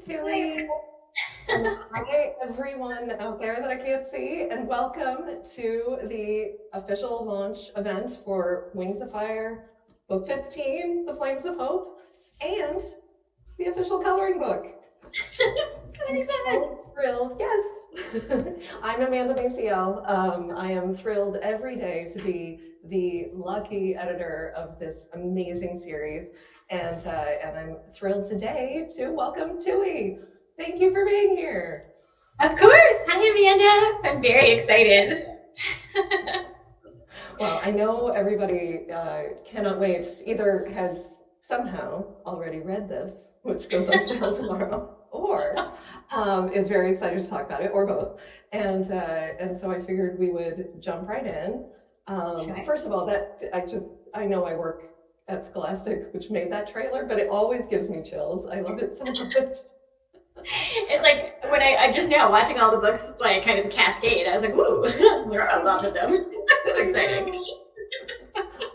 Tui. And hi, everyone out there that I can't see, and welcome to the official launch event for Wings of Fire, Book 15, The Flames of Hope, and the official coloring book. I'm so thrilled. Yes. I'm Amanda Maciel. I am thrilled every day to be the lucky editor of this amazing series. And I'm thrilled today to welcome Tui. Thank you for being here. Of course. Hi, Amanda. I'm very excited. Well, I know everybody cannot wait, either has somehow already read this, which goes on sale tomorrow, or is very excited to talk about it, or both. And so I figured we would jump right in. Sure. First of all, I know I work at Scholastic, which made that trailer, but it always gives me chills. I love it so much. It's like when I just now watching all the books like kind of cascade, I was like, "Ooh, there are a lot of them." This is exciting.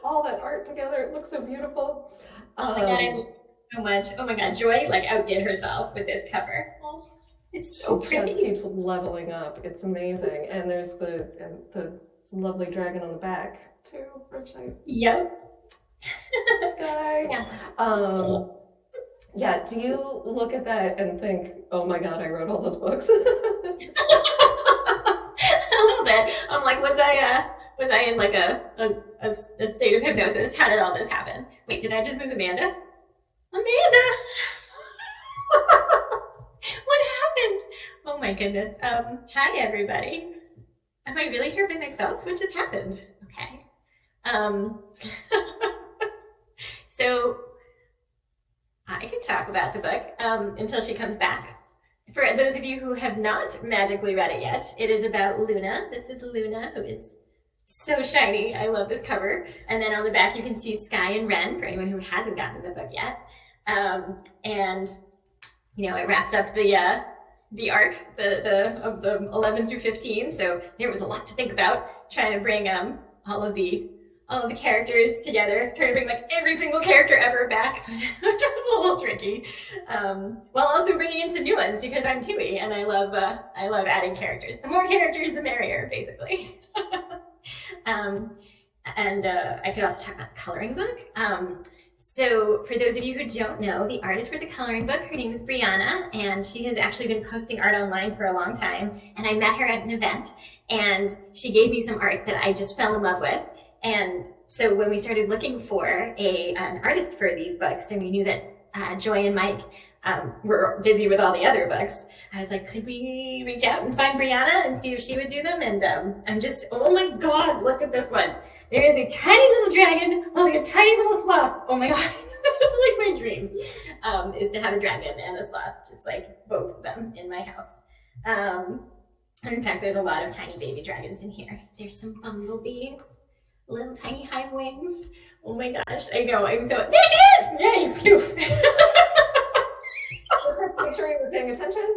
All that art together, it looks so beautiful. Oh my god, I love it so much. Oh my god, Joy like outdid herself with this cover. Oh, it's so She pretty. just keeps leveling up. It's amazing. And there's the lovely dragon on the back too, which I Yep. this guy. Yeah. Yeah, do you look at that and think, oh my God, I wrote all those books? A little bit. I'm like, was I in like a state of hypnosis? How did all this happen? Wait, did I just lose Amanda? Amanda! What happened? Oh my goodness. Hi everybody. Am I really here by myself? What just happened? Okay. Um, so I could talk about the book until she comes back. For those of you who have not magically read it yet, it is about Luna. This is Luna, who is so shiny. I love this cover. And then on the back, you can see Sky and Ren for anyone who hasn't gotten the book yet. And you know, it wraps up the arc, of the 11 through 15. So there was a lot to think about trying to bring all of the characters together, trying to bring like every single character ever back, which was a little tricky. While also bringing in some new ones because I'm Tui and I love adding characters. The more characters, the merrier, basically. I could also talk about the coloring book. So for those of you who don't know, the artist for the coloring book, her name is Brianna, and she has actually been posting art online for a long time. And I met her at an event, and she gave me some art that I just fell in love with. And so when we started looking for an artist for these books, and we knew that Joy and Mike were busy with all the other books, I was like, could we reach out and find Brianna and see if she would do them? And I'm just, oh my God, look at this one. There is a tiny little dragon holding a tiny little sloth. Oh my God, it's like my dream, is to have a dragon and a sloth, just like both of them in my house. And in fact, there's a lot of tiny baby dragons in here. There's some bumblebees, little tiny hive wings. Oh my gosh, I know, I'm so, there she is! Yay, phew. Make sure you were paying attention.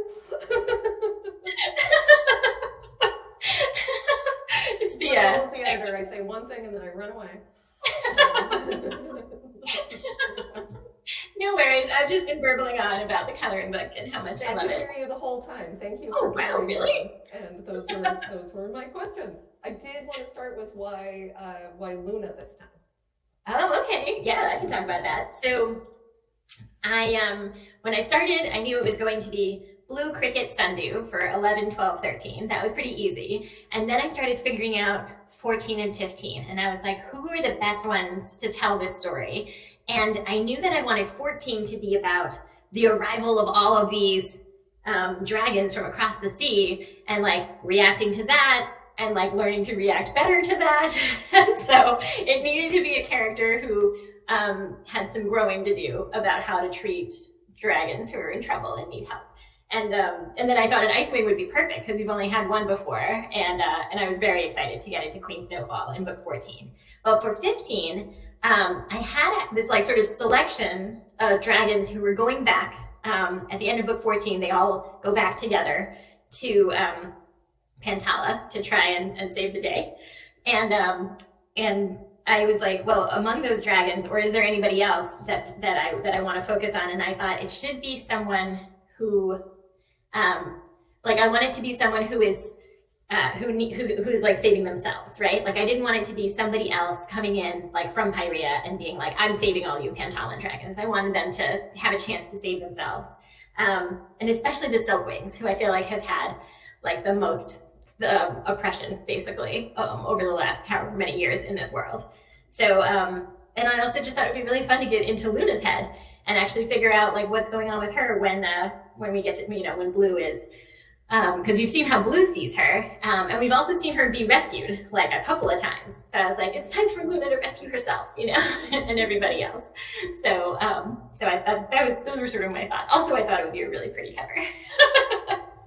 It's the editor. I say one thing and then I run away. No worries. I've just been burbling on about the coloring book and how much I love it. I could hear you the whole time. Thank you. Oh wow, really? And those were my questions. I did want to start with why Luna this time. Oh, okay. Yeah, I can talk about that. So when I started, I knew it was going to be Blue Cricket Sundew for 11, 12, 13. That was pretty easy. And then I started figuring out 14 and 15. And I was like, who are the best ones to tell this story? And I knew that I wanted 14 to be about the arrival of all of these dragons from across the sea and like reacting to that and like learning to react better to that. And so it needed to be a character who had some growing to do about how to treat dragons who are in trouble and need help. And then I thought an Icewing would be perfect because we've only had one before, and I was very excited to get into Queen Snowfall in book 14. But for 15, I had this like sort of selection of dragons who were going back. At the end of book 14, they all go back together to Pantala to try and save the day. And I was like, well, among those dragons, or is there anybody else that I want to focus on? And I thought it should be someone who like I want it to be someone who is who is like saving themselves, right? Like I didn't want it to be somebody else coming in like from Pyrea and being like, I'm saving all you Pantalan dragons. I wanted them to have a chance to save themselves. And especially the Silkwings, who I feel like have had like the most oppression basically over the last however many years in this world. So, and I also just thought it would be really fun to get into Luna's head and actually figure out like what's going on with her when we get to, you know, when Blue is because we've seen how Blue sees her, and we've also seen her be rescued like a couple of times. So I was like, it's time for Luna to rescue herself, you know, and everybody else. So, so I thought those were sort of my thoughts. Also, I thought it would be a really pretty cover.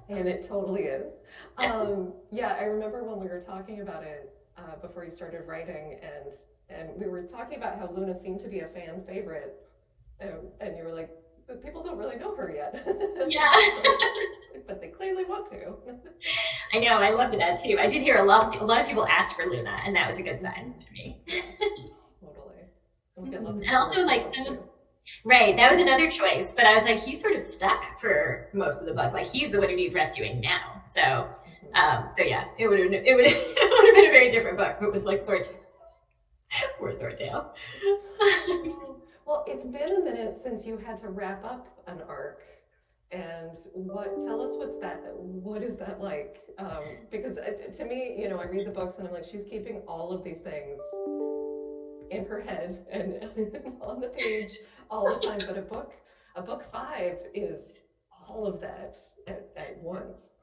And it totally is. Yeah, I remember when we were talking about it before you started writing, and we were talking about how Luna seemed to be a fan favorite, and you were like, but people don't really know her yet. Yeah. But they clearly want to. I know, I loved that too. I did hear a lot of people ask for Luna, and that was a good sign to me. Totally. And we get lots of And also, like, right, that was another choice, but I was like, he's sort of stuck for most of the book. Like, he's the one who needs rescuing now. So, so yeah, it would have been a very different book. It was like Swordtail. Well, it's been a minute since you had to wrap up an arc, and tell us what is that like? Because to me, you know, I read the books and I'm like, she's keeping all of these things in her head and on the page all the time, but a book 5 is all of that at once.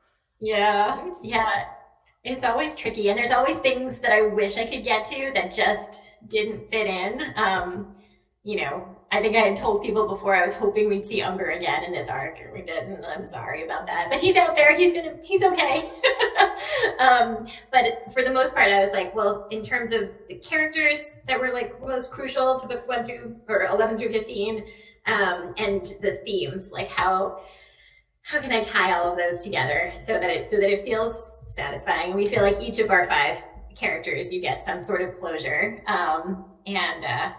Yeah, yeah. It's always tricky, and there's always things that I wish I could get to that just didn't fit in. You know, I think I had told people before I was hoping we'd see Umber again in this arc, and we didn't. I'm sorry about that, but he's out there. He's okay. But for the most part, I was like, well, in terms of the characters that were like most crucial to books 1 through or 11 through 15, and the themes, like how can I tie all of those together so that it feels satisfying? And we feel like each of our 5 characters, you get some sort of closure, and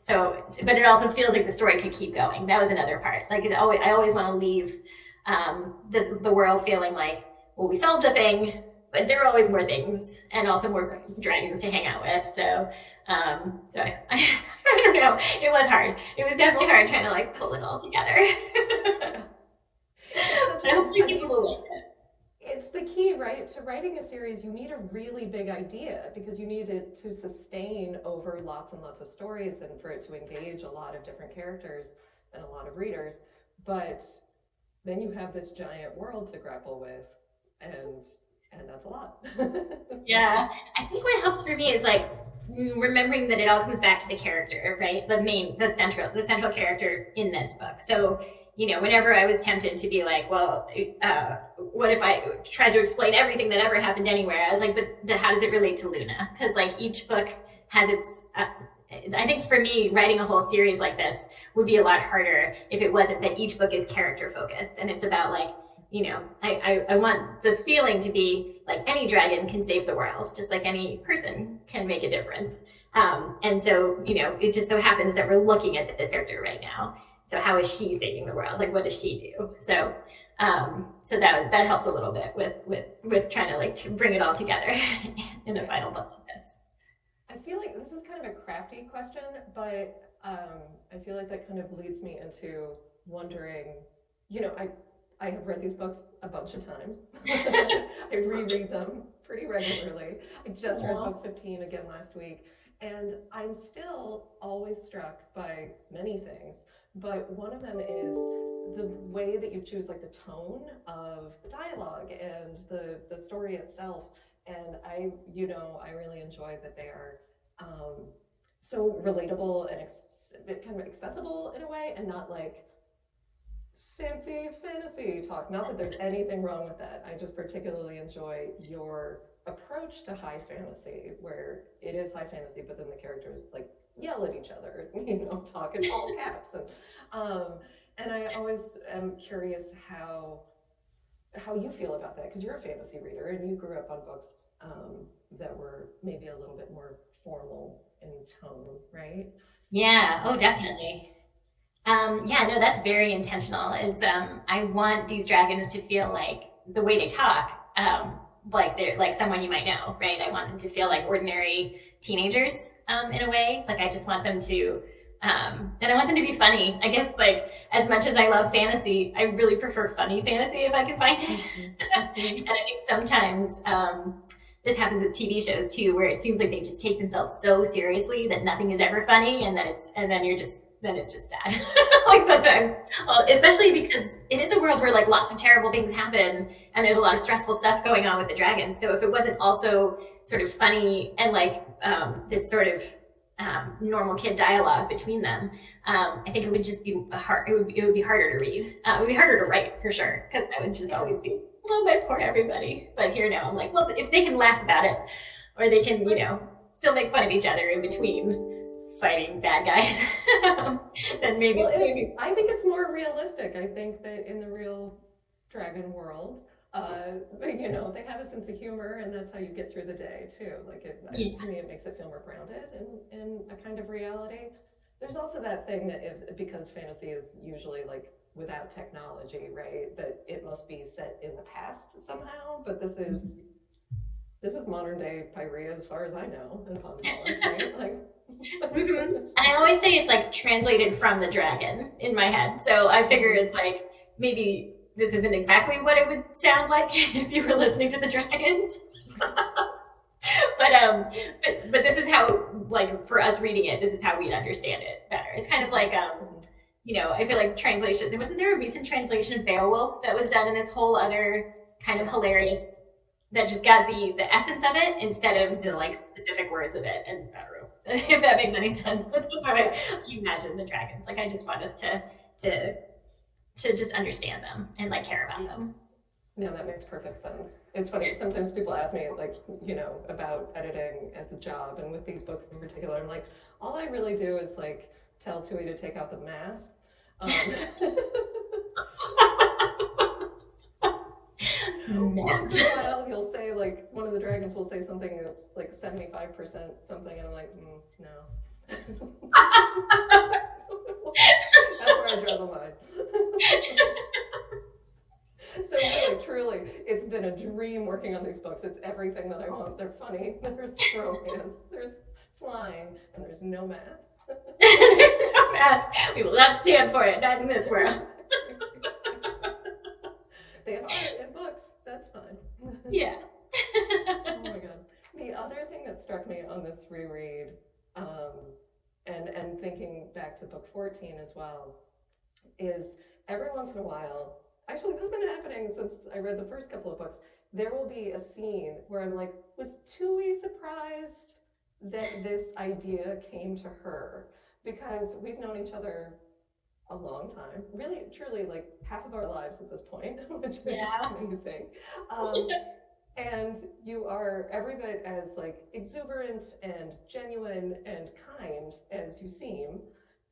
so, but it also feels like the story could keep going. That was another part. Like I always want to leave the world feeling like, well, we solved a thing, but there are always more things and also more dragons to hang out with. So, so I don't know. It was hard. It was definitely hard trying to like pull it all together. But hopefully people will like it. It's the key, right? To writing a series, you need a really big idea because you need it to sustain over lots and lots of stories and for it to engage a lot of different characters and a lot of readers. But then you have this giant world to grapple with, and that's a lot. Yeah, I think what helps for me is like remembering that it all comes back to the character, right? The central character in this book. So, you know, whenever I was tempted to be like, well, what if I tried to explain everything that ever happened anywhere? I was like, but how does it relate to Luna? Because like each book has its. I think for me, writing a whole series like this would be a lot harder if it wasn't that each book is character focused and it's about like, you know, I want the feeling to be like any dragon can save the world, just like any person can make a difference. And so, you know, it just so happens that we're looking at this character right now. So how is she saving the world? Like, what does she do? So, so that helps a little bit with trying to like to bring it all together in the final book like this. I feel like this is kind of a crafty question, but I feel like that kind of leads me into wondering, you know, I have read these books a bunch of times. I reread them pretty regularly. I just read book 15 again last week, and I'm still always struck by many things. But one of them is the way that you choose, like the tone of the dialogue and the story itself. And you know, I really enjoy that they are so relatable and kind of accessible in a way, and not like fancy fantasy talk. Not that there's anything wrong with that. I just particularly enjoy your approach to high fantasy, where it is high fantasy, but then the characters like yell at each other, you know, talk in all caps, and I always am curious how you feel about that, because you're a fantasy reader and you grew up on books that were maybe a little bit more formal in tone, right? Yeah. Oh, definitely. Yeah, no, that's very intentional. Is I want these dragons to feel like the way they talk, like they're like someone you might know, right? I want them to feel like ordinary teenagers, in a way. Like I just want them to, and I want them to be funny. I guess like as much as I love fantasy, I really prefer funny fantasy if I can find it. Mhm. And I think sometimes this happens with TV shows too, where it seems like they just take themselves so seriously that nothing is ever funny, and then you're just then it's just sad. Like sometimes, especially because it is a world where like lots of terrible things happen, and there's a lot of stressful stuff going on with the dragons. So if it wasn't also sort of funny and like this sort of normal kid dialogue between them, I think it would just be hard. It would be harder to read. It would be harder to write for sure because I would just always be, oh my poor everybody. But here now I'm like, well, if they can laugh about it, or they can, still make fun of each other in between fighting bad guys, then maybe, Well, maybe. I think it's more realistic. I think that in the real dragon world, they have a sense of humor, and that's how you get through the day too. Like to Yeah. me, it makes it feel more grounded in a kind of reality. There's also that thing that because fantasy is usually like without technology, right? That it must be set in the past somehow. But this is modern day Pyrea, as far as I know, in Pontalis, right? Like, And I always say it's like translated from the dragon in my head. So I figure mhm. it's like maybe this isn't exactly what it would sound like if you were listening to the dragons. But this is how, like, for us reading it, this is how we'd understand it better. It's kind of Mhm. like Mhm. I feel like the translation, there wasn't there a recent translation of Beowulf that was done in this whole other kind of hilarious, that just got the essence of it instead of the Mhm. like specific words of it. And I don't know if that makes any sense, but that's how I Yeah. imagine the dragons. Like I just want us to to just understand them and like care about Yeah. them. No, that makes perfect sense. It's funny. Sometimes people ask me, like, about editing as a job, and with these books in particular, I'm like, all I really do is like tell Tui to take out the math. Um, once in a Math. while, he'll say like one of the dragons will say something that's like 75% something, and I'm like, no. That's where I draw the line. So really, truly, it's been a dream working on these books. It's everything that I want. They're funny, there's romance, there's flying, and there's no math. There's no math. We will not stand for it, not in this world. They have art and books. That's fine. Yeah. Oh my god. The other thing that struck me on this reread, um, and thinking back to book 14 as well, is every once in a while, actually, this has been happening since I read the first couple of books. There will be a scene where I'm like, was Tui surprised that this idea came to her? Because we've known each other a long time, really, truly, like half of our lives at this point, which is Yeah. amazing. Um, and you are every bit as like exuberant and genuine and kind as you seem,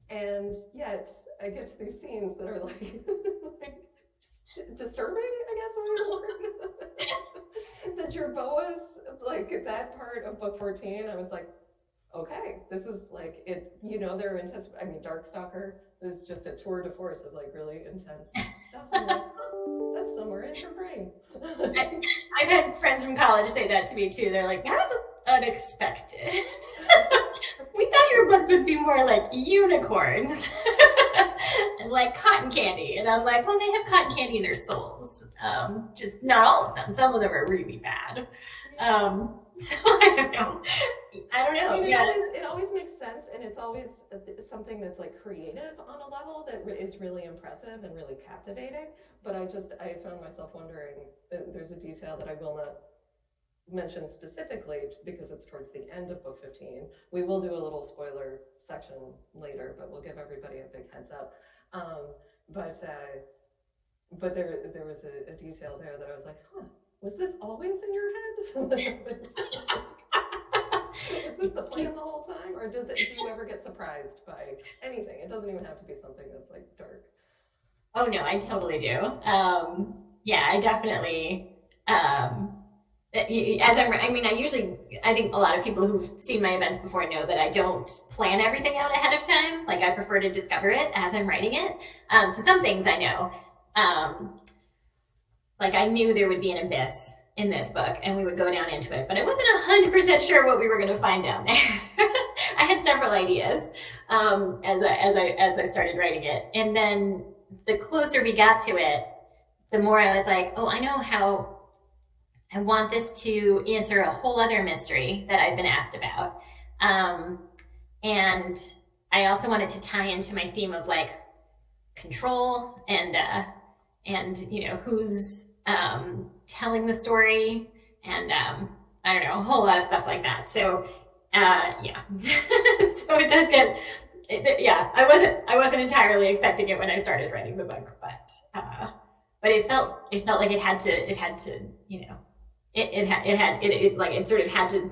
and yet I get to these scenes that are like, like disturbing, I guess would be the word. The Jerboas, like that part of book 14, I was like, okay, this is like it, they're intense. I mean, Darkstalker is just a tour de force of like really intense stuff. I'm like, huh, that's somewhere in her brain. I, I've had friends from college say that to me too. They're like, that was unexpected. We thought your books would be more like unicorns and like cotton candy. And I'm like, well, they have cotton candy in their souls. Just not all of them. Some of them are really bad. Yeah. So I don't know. I don't I know. mean, it Yeah. always it always makes sense, and it's always something that's like creative on a level that is really impressive and really captivating. But I found myself wondering. There's a detail that I will not mention specifically because it's towards the end of book 15. We will do a little spoiler section later, but we'll give everybody a big heads up. Um, but there was a detail there that I was like, huh, was this always in your head? Was this the plan the whole time, or do you ever get surprised by anything? It doesn't even have to be something that's like dark. Oh no, I totally do. Yeah, I definitely. Um, I think a lot of people who've seen my events before know that I don't plan everything out ahead of time. Like I prefer to discover it as I'm writing it. So some things I know, like I knew there would be an abyss in this book and we would go down into it, but I wasn't 100% sure what we were going to find down there. I had several ideas as I started writing it. And then the closer we got to it, the more I was like, oh, I know how I want this to answer a whole other mystery that I've been asked about. And I also wanted to tie into my theme of like control and who's telling the story and I don't know, a whole lot of stuff like that. So yeah, so it does get yeah. I wasn't entirely expecting it when I started writing the book, but it felt like it had to it sort of had to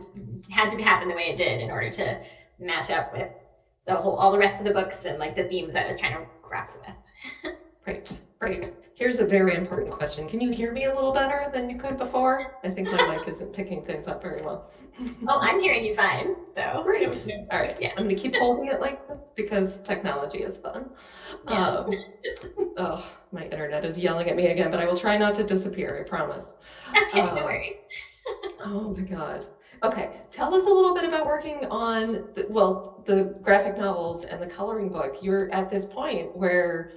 happen the way it did in order to match up with all the rest of the books and like the themes I was trying to grapple with. Right. Here's a very important question. Can you hear me a little better than you could before? I think my mic isn't picking things up very well. Oh, I'm hearing you fine. So great. All right. Yeah. I'm going to keep holding it like this because technology is fun. Yeah. Oh, my internet is yelling at me again, but I will try not to disappear. I promise. No worries. Oh my God. Okay, tell us a little bit about working on the graphic novels and the coloring book. You're at this point where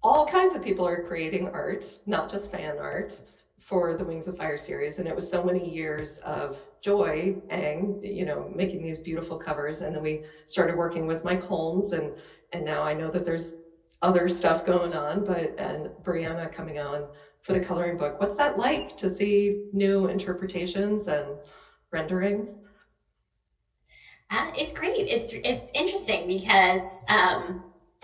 all kinds of people are creating art, not just fan art, for the Wings of Fire series. And it was so many years of Joy Ang, making these beautiful covers. And then we started working with Mike Holmes, and now I know that there's other stuff going on, and Brianna coming on for the coloring book. What's that like to see new interpretations and renderings? It's great. It's interesting because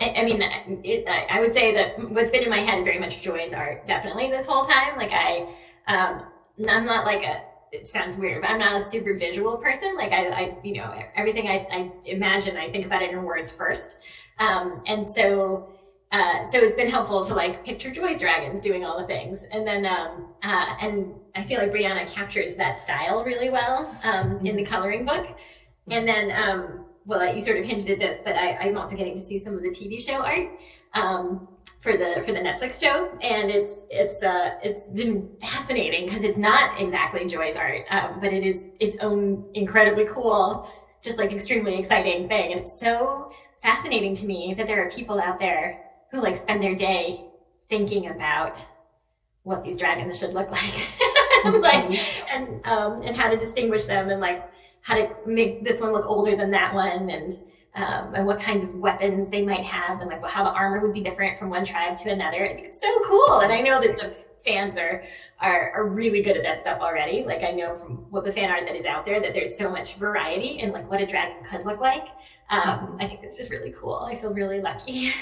I would say that what's been in my head is very much Joy's art, definitely this whole time. Like I'm not like it sounds weird, but I'm not a super visual person. Like everything I imagine, I think about it in words first. And so it's been helpful to like picture Joy's dragons doing all the things. And then, and I feel like Brianna captures that style really well, in the coloring book. And then, you sort of hinted at this, but I'm also getting to see some of the TV show art for the Netflix show, and it's been fascinating because it's not exactly Joy's art, but it is its own incredibly cool, just like extremely exciting thing. And it's so fascinating to me that there are people out there who like spend their day thinking about what these dragons should look like, and how to distinguish them, and like how to make this one look older than that one, and what kinds of weapons they might have, and like how the armor would be different from one tribe to another. I think it's so cool, and I know that the fans are really good at that stuff already. Like I know from what the fan art that is out there that there's so much variety in like what a dragon could look like. I think it's just really cool. I feel really lucky.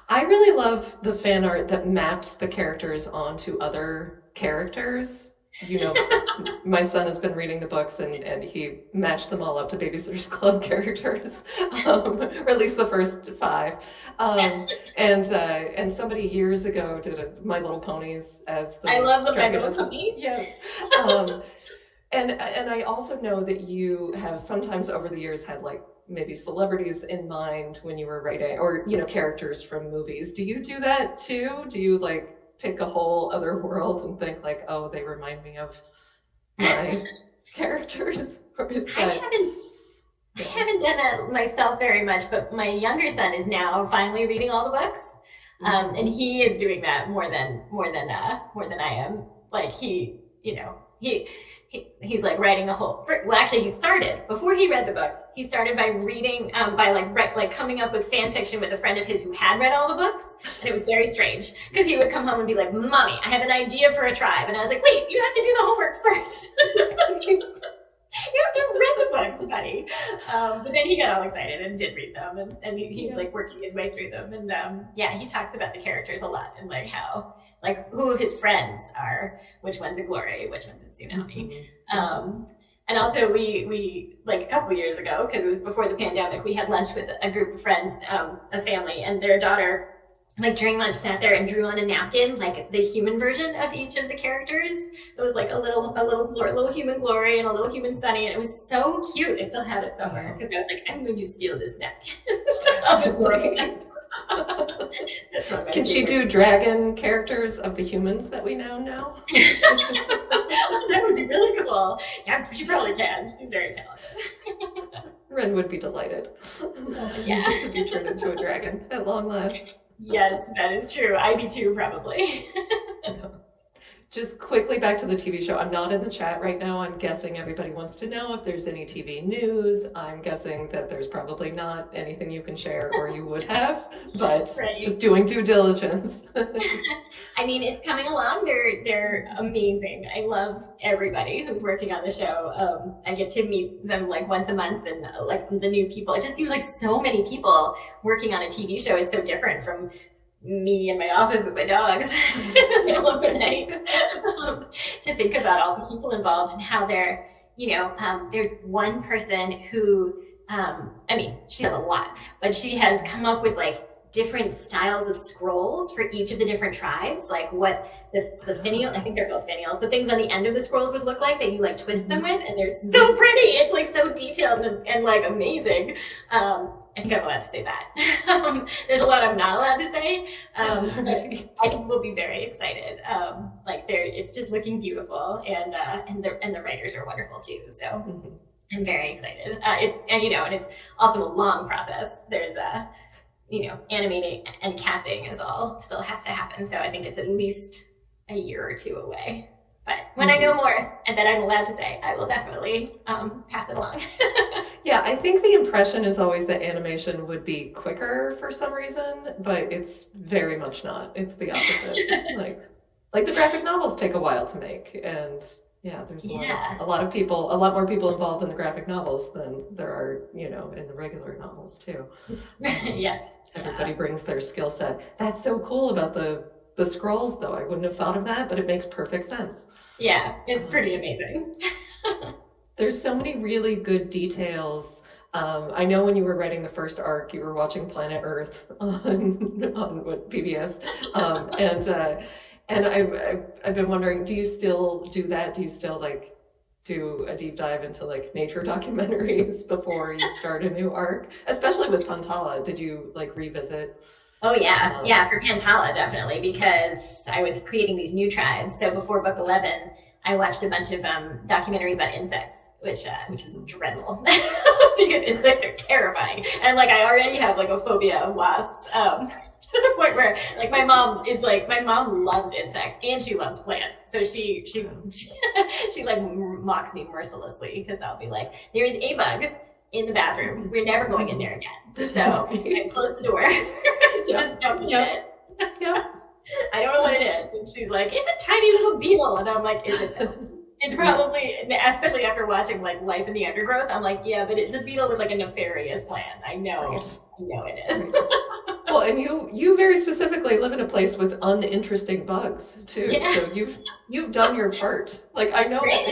I really love the fan art that maps the characters onto other characters. My son has been reading the books and he matched them all up to Babysitter's Club characters, or at least the first 5. And somebody years ago did My Little Ponies as the I love the My Little Ponies. Yes. And I also know that you have sometimes over the years had like maybe celebrities in mind when you were writing, or characters from movies. Do you do that too? Do you like pick a whole other world and think like, oh, they remind me of my characters? Or is that... I haven't done that myself very much, but my younger son is now finally reading all the books, and he is doing that more than I am. Like he's like writing a whole. Actually, he started before he read the books. He started by reading, by coming up with fan fiction with a friend of his who had read all the books, and it was very strange because he would come home and be like, "Mommy, I have an idea for a tribe," and I was like, "Wait, you have to do the homework first." You have to read the books, buddy. But then he got all excited and did read them, and he's like working his way through them. And he talks about the characters a lot and like how, like who of his friends are, which one's a Glory, which one's a Tsunami. And also we like a couple years ago, because it was before the pandemic, we had lunch with a group of friends, a family, and their daughter like during lunch sat there and drew on a napkin like the human version of each of the characters. It was like a little human Glory and a little human Sunny, and it was so cute. I still have it somewhere because I was like, I'm going to steal this napkin. Can she do dragon characters of the humans that we now know? That would be really cool. Yeah, she probably can. She's very talented. Ren would be delighted Yeah. to be turned into a dragon at long last. Yes, that is true. I'd be too, probably. Just quickly back to the TV show. I'm not in the chat right now. I'm guessing everybody wants to know if there's any TV news. I'm guessing that there's probably not anything you can share or you would have, but Right. just doing due diligence. I mean, it's coming along. They're amazing. I love everybody who's working on the show. I get to meet them like once a month, and like the new people. It just seems like so many people working on a TV show. It's so different from me in my office with my dogs in the middle of the night. To think about all the people involved and how they're, there's one person who, I mean, she has a lot, but she has come up with like different styles of scrolls for each of the different tribes, like what the finial, I think they're called finials, the things on the end of the scrolls would look like that you like twist them with, and they're so pretty. It's like so detailed and like amazing. I think I'm allowed to say that. There's a lot I'm not allowed to say. Right. I think we'll be very excited. It's just looking beautiful, and the writers are wonderful too. So I'm very excited. It's also a long process. There's animating and casting is all still has to happen. So I think it's at least a year or two away. But when I know more and that I'm allowed to say, I will definitely pass it along. Yeah, I think the impression is always that animation would be quicker for some reason, but it's very much not. It's the opposite. like the graphic novels take a while to make, and yeah, there's a lot more people involved in the graphic novels than there are, in the regular novels too. Yes. Everybody brings their skill set. That's so cool about the scrolls, though. I wouldn't have thought of that, but it makes perfect sense. Yeah, it's pretty amazing. There's so many really good details. I know when you were writing the first arc, you were watching Planet Earth on what PBS, and I've been wondering, do you still do that? Do you still do a deep dive into like nature documentaries before you start a new arc? Especially with Pantala, did you revisit? Oh yeah, for Pantala definitely, because I was creating these new tribes. So before book 11, I watched a bunch of documentaries about insects, which was dreadful because insects are terrifying, and I already have a phobia of wasps. To the point where my mom loves insects and she loves plants, so she mocks me mercilessly because I'll be like, there is a bug in the bathroom, we're never going in there again, so I close the door. Just don't get it. Yeah. I don't know what it is. And she's like, it's a tiny little beetle. And I'm like, is it though? It's probably, especially after watching Life in the Undergrowth, I'm like, yeah, but it's a beetle with a nefarious plan. I know it is. Well, and you very specifically live in a place with uninteresting bugs too. Yeah. So you've done your part. I know that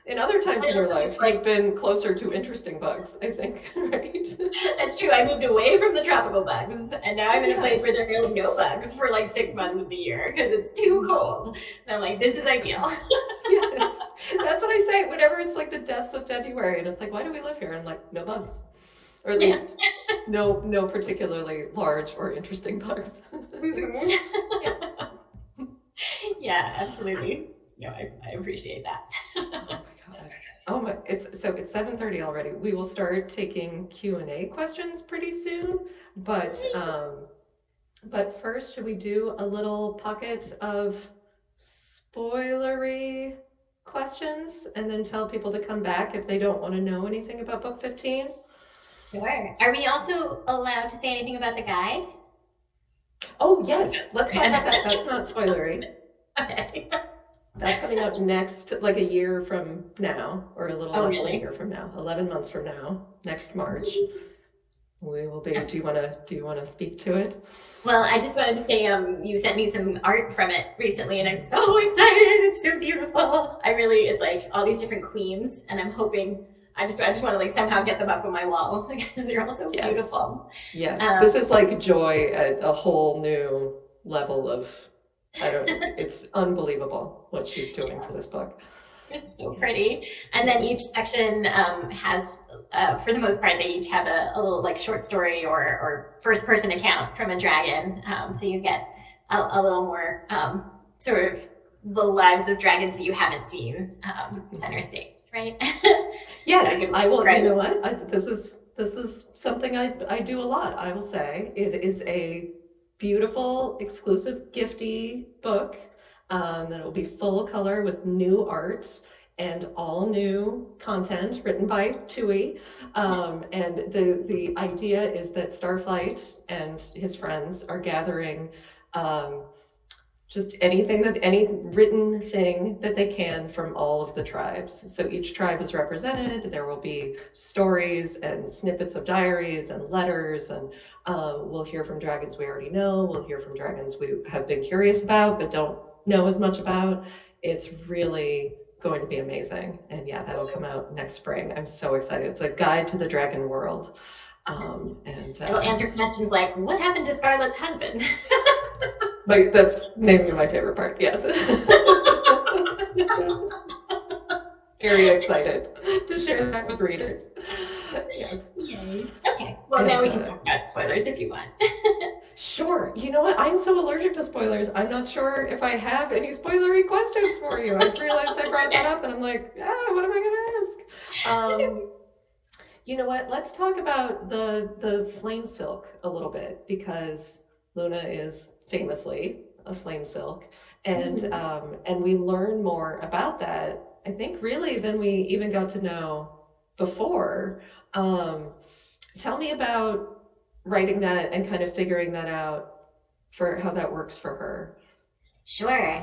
in other times in your life, you've been closer to interesting bugs, I think, right? That's true. I moved away from the tropical bugs, and now I'm in a place where there are really no bugs for 6 months of the year because it's too cold. And I'm like, this is ideal. Yes, that's what I say whenever it's the depths of February, and it's why do we live here? And I'm like, no bugs. Or at least no particularly large or interesting bugs. Yeah, absolutely. No, I appreciate that. Oh my, it's 7:30 already. We will start taking Q&A questions pretty soon, but first, should we do a little pocket of spoilery questions and then tell people to come back if they don't want to know anything about book 15? Sure. Are we also allowed to say anything about the guide? Oh yes, let's talk about that. That's not spoilery. Okay. That's coming out next, a year from now, or a little less than a year from now, 11 months from now, next March. We will be. Do you want to speak to it? Well, I just wanted to say, you sent me some art from it recently, and I'm so excited. It's so beautiful. It's all these different queens, and I'm hoping I just want to like somehow get them up on my wall because they're all so Yes. beautiful. Yes. This is like joy at a whole new level of, I don't know, it's unbelievable what she's doing for this book. It's so pretty. And then each section has, for the most part, they each have a little like short story or first person account from a dragon. So you get a little more sort of the lives of dragons that you haven't seen center stage, right? Yes, So I will. You know what? This is something I do a lot. I will say it is a beautiful, exclusive, gifty book that will be full color with new art and all new content written by Tui. And the idea is that Starflight and his friends are gathering. Just any written thing that they can from all of the tribes. So each tribe is represented. There will be stories and snippets of diaries and letters, and we'll hear from dragons we already know. We'll hear from dragons we have been curious about but don't know as much about. It's really going to be amazing. And yeah, that'll come out next spring. I'm so excited. It's a guide to the dragon world. It'll answer questions like, what happened to Scarlett's husband? That's maybe my favorite part, yes. Very excited to share that with readers. Yes. Yay. Okay. Well, now we can talk about spoilers if you want. Sure. You know what? I'm so allergic to spoilers. I'm not sure if I have any spoilery questions for you. I realized I brought that up and I'm like, what am I going to ask? You know what? Let's talk about the flame silk a little bit because Luna is famously a flame silk, and we learn more about that. I think really than we even got to know before. Tell me about writing that and kind of figuring that out for how that works for her. Sure.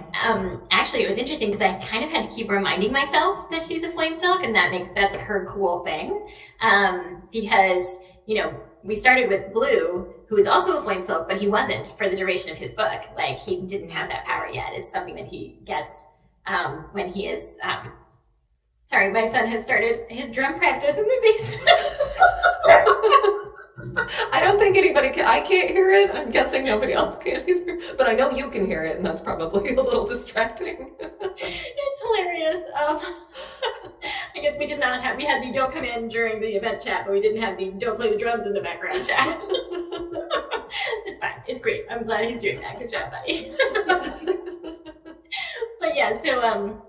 Actually, it was interesting because I kind of had to keep reminding myself that she's a flame silk, and that's her cool thing. Because we started with Blue, who is also a flame silk, but he wasn't for the duration of his book. Like he didn't have that power yet. It's something that he gets when he is. Sorry, my son has started his drum practice in the basement. I don't think anybody can. I can't hear it. I'm guessing nobody else can either. But I know you can hear it, and that's probably a little distracting. It's hilarious. I guess we had the don't come in during the event chat, but we didn't have the don't play the drums in the background chat. It's fine. It's great. I'm glad he's doing that. Good job, buddy. But yeah, so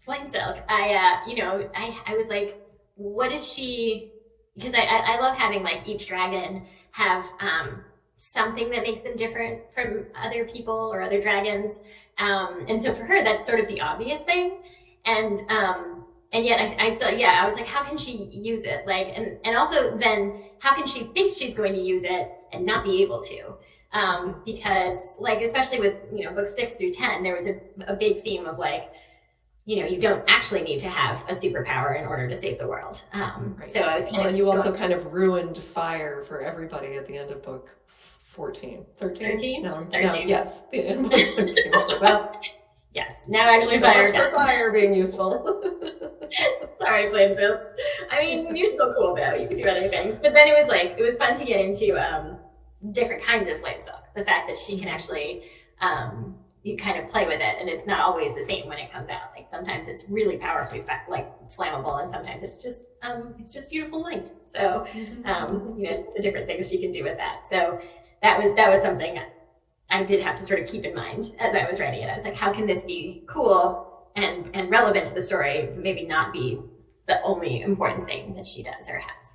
flame silk. I was like, what is she? Because I love having like each dragon have something that makes them different from other people or other dragons. And so for her, that's sort of the obvious thing. And yet I still, I was like, how can she use it? Like, and also then how can she think she's going to use it and not be able to? Because like, especially with, books 6 through 10, there was a big theme of like, you don't actually need to have a superpower in order to save the world. Right. So I was and you also kind of ruined fire for everybody at the end of book 14. 13? 13? No, 13. No, yes. The end of book 13. So, well, yes, now actually fire for fire being useful. Sorry, flame silks. I mean, you're still cool though. You can do other things. But then it was fun to get into different kinds of flame silk. The fact that she can actually you kind of play with it, and it's not always the same when it comes out. Like sometimes it's really powerfully flammable, and sometimes it's just beautiful light. So the different things she can do with that. So that was something I did have to sort of keep in mind as I was writing it. I was like, how can this be cool and relevant to the story, but maybe not be the only important thing that she does or has.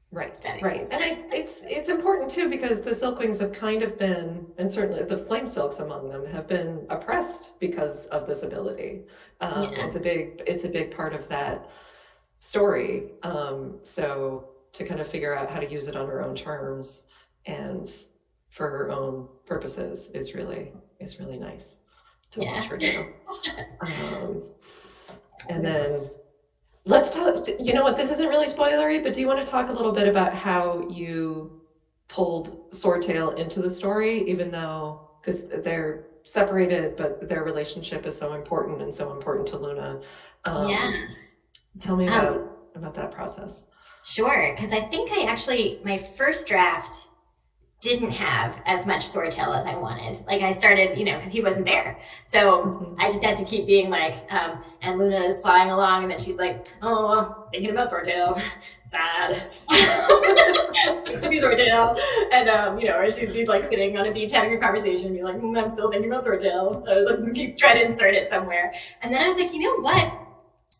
Right. And it's important too because the silkwings have kind of been, and certainly the flame silks among them have been oppressed because of this ability. It's a big part of that story. So to kind of figure out how to use it on her own terms and for her own purposes is really nice to watch her do. And then let's talk, you know what, this isn't really spoilery, but do you want to talk a little bit about how you pulled Swordtail into the story, even though, because they're separated, but their relationship is so important and so important to Luna. Tell me about that process? Sure, because I think my first draft didn't have as much swordtail as I wanted. Like I started, because he wasn't there. So I just had to keep being like, and Luna is flying along and then she's like, oh, thinking about swordtail, sad. Seems to be swordtail. And, or she'd be like sitting on a beach having a conversation and be like, I'm still thinking about swordtail. I was like, keep trying to insert it somewhere. And then I was like, you know what?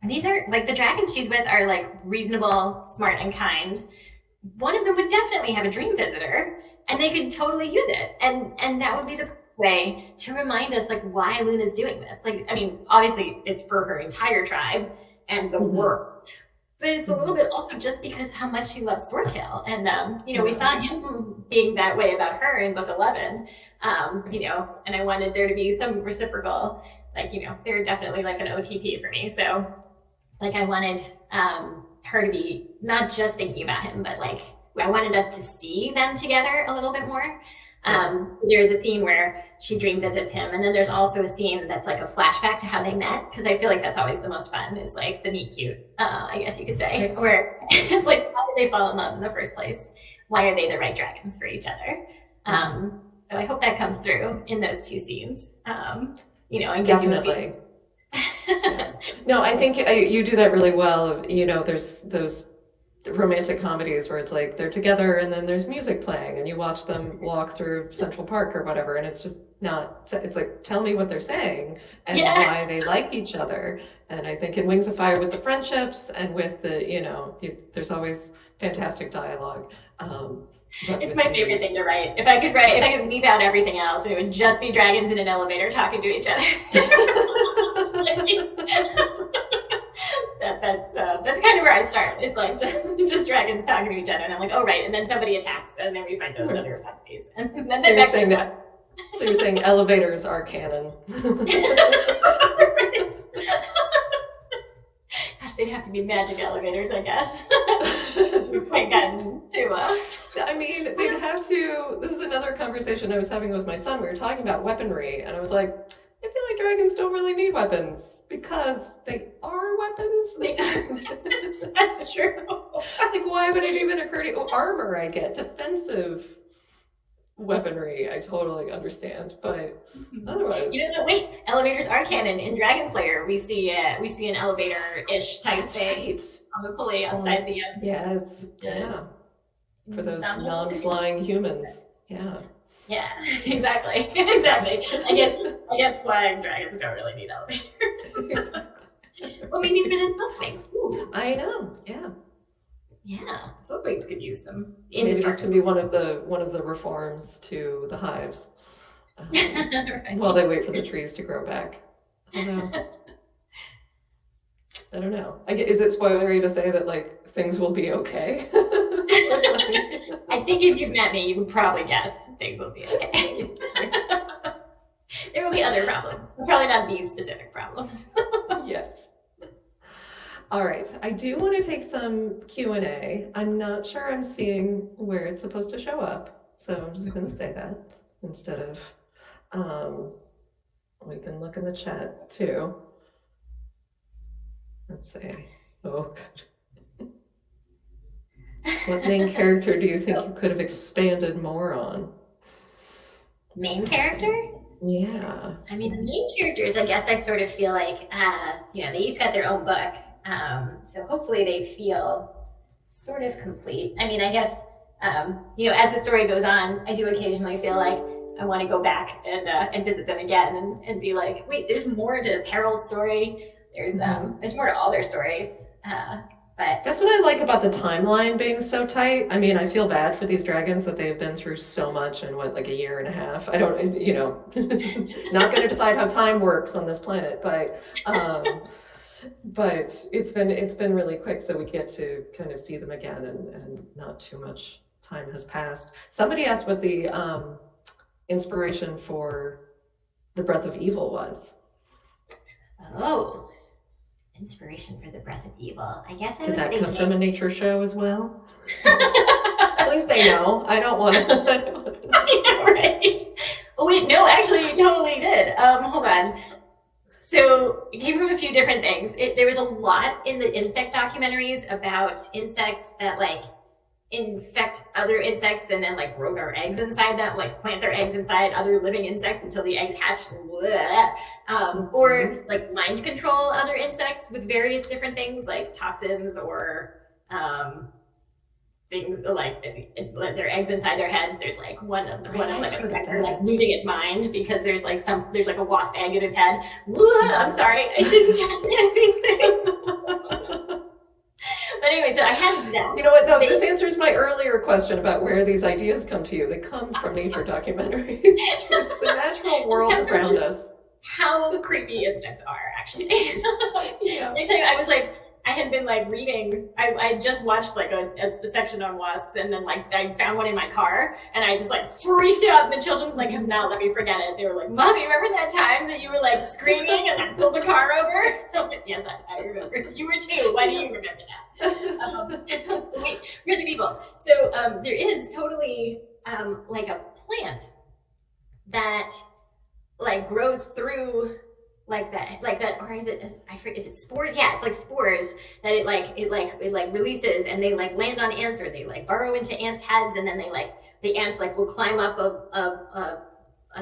These are like the dragons she's with are like reasonable, smart, and kind. One of them would definitely have a dream visitor and they could totally use it. And that would be the way to remind us like why Luna's doing this. Like, I mean, obviously it's for her entire tribe and the world, but it's a little bit also just because how much she loves Swordtail. And, we saw him being that way about her in book 11, and I wanted there to be some reciprocal, like, they're definitely like an OTP for me. So like I wanted her to be not just thinking about him, but like I wanted us to see them together a little bit more. There's a scene where she dream visits him, and then there's also a scene that's like a flashback to how they met, because I feel like that's always the most fun, is like the meet cute, I guess you could say, where it's like, how did they fall in love in the first place? Why are they the right dragons for each other? So I hope that comes through in those two scenes. And definitely. No, I think you do that really well. There's those romantic comedies where it's like they're together and then there's music playing and you watch them walk through Central Park or whatever, and it's just not, it's like, tell me what they're saying and why they like each other. And I think in Wings of Fire, with the friendships and with the, there's always fantastic dialogue. It's my favorite thing to write. If I could leave out everything else, and it would just be dragons in an elevator talking to each other. That's kind of where I start. It's like just dragons talking to each other, and I'm like, oh right, and then somebody attacks, and then we fight those other zombies. And then so you're saying elevators are canon. Gosh, they'd have to be magic elevators, I guess. Quite gotten to. I mean, they'd have to. This is another conversation I was having with my son. We were talking about weaponry, and I was like, I feel like dragons don't really need weapons because they are weapons. That's true. Like, why would it even occur to you? Armor, I get. Defensive weaponry, I totally understand, but otherwise. Wait, elevators are canon. In Dragon Slayer, we see an elevator-ish type thing on the pulley outside the. Yes. Yeah. For those non-flying humans. Yeah. Yeah, exactly. I guess flying dragons don't really need elevators. Well, maybe for the Silk Wings. Ooh. I know. Yeah. Yeah, Silk Wings could use them. Maybe this can be one of the reforms to the hives, right. While they wait for the trees to grow back. I don't know. Is it spoilery to say that like things will be okay? I think if you've met me, you would probably guess things will be okay. There will be other problems, but probably not these specific problems. Yes. All right. I do want to take some Q&A. I'm not sure I'm seeing where it's supposed to show up, so I'm just going to say that instead of. We can look in the chat too. Let's see. Oh, God. What main character do you think you could have expanded more on? Main character? Yeah. I mean, the main characters, I guess I sort of feel like, they each got their own book. So hopefully they feel sort of complete. I mean, I guess, as the story goes on, I do occasionally feel like I want to go back and visit them again and be like, wait, there's more to Peril's story. There's more to all their stories. But that's what I like about the timeline being so tight. I mean, I feel bad for these dragons that they've been through so much in like a year and a half. I don't, not going to decide how time works on this planet, but it's been really quick, so we get to kind of see them again, and not too much time has passed. Somebody asked what the inspiration for the Breath of Evil was. Oh. Inspiration for the Breath of Evil. I guess Did that come from a nature show as well? Please say no. I don't want to. Yeah, right. Oh wait, no, actually, it totally did. Hold on. So it came from a few different things. There was a lot in the insect documentaries about insects that like infect other insects and then like grow their eggs inside them, like plant their eggs inside other living insects until the eggs hatch. Or like mind control other insects with various different things like toxins or things like their eggs inside their heads. There's like one of like a specter like losing its mind because there's like a wasp egg in its head. I'm sorry, I shouldn't tell you anything. But anyway, so I had that. You know what, though? This answers my earlier question about where these ideas come to you. They come from nature documentaries. It's the natural world around us. How creepy insects are, actually. Yeah. I was like, I had been like reading, I just watched like the section on wasps, and then like I found one in my car and I just like freaked out, and the children like have not let me forget it. They were like, Mommy, remember that time that you were like screaming and I pulled the car over? Like, yes, I remember. You were too. Why do you remember that? Wait, we're the people. So there is totally like a plant that like grows through like that, or is it, I forget, is it spores? Yeah, it's like spores that it releases, and they like land on ants, or they like burrow into ants' heads, and then the ants like will climb up a